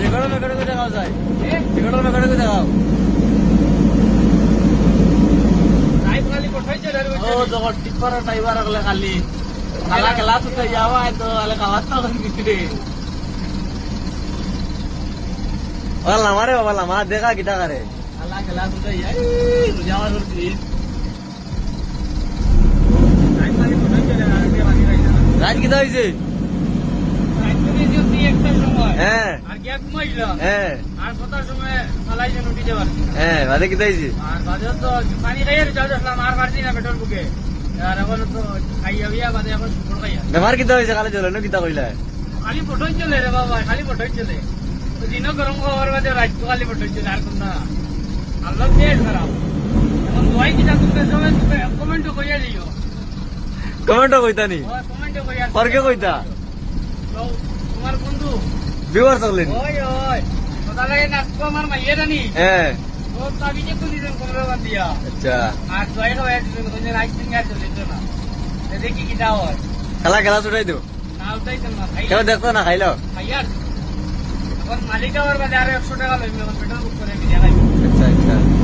record করে দেখাও যায় রেকর্ড করে দেখাও ও যখন টিপার ড্রাইভার গলে খালি খালা খেলা তো যাওয়া তো আলে খাওয়া তো বিক্রি ওলা লামারে বাবা লামা দেখা কিটা করে খালা খেলা তো যাই যাওয়া করছি রাত কিটা হইছে হ্যাঁ হ্যাঁ হ্যাঁ বাদে কিটা হইছে বেমার কিটা হয়েছে খালি চলে কিটা কইলা খালি ফটো চলে রে বাবা খালি ফটো চলে দিনও গরম খাওয়ার বাদে রাত খালি ফটো চলে আর কোন না আল্লাহ দেশ খারাপ এখন দোয়াই কিটা তুমি সবাই কমেন্ট কইয়া দিও কমেন্ট কইতা নি কমেন্ট কইয়া পরকে কইতা তোমার বন্ধু ভিউয়ার সকলেন ওই ওই কথা লাগে না আমার মাইয়া জানি হ্যাঁ ও তাবি যে কোন দিন কোন বাদ দিয়া আচ্ছা আর দোয়াই খাওয়া দিন কোন রাত দিন গা চলে না দেখি কিটা হয় খেলা খেলা ছুটাই দিও না উঠাই তো না খাই কেউ দেখতো না খাইলো খাইয়ার এখন মালিক আমার বাদে আর 100 টাকা লইবে এখন পেট্রোল বুক করে দিয়ে খাইবে আচ্ছা আচ্ছা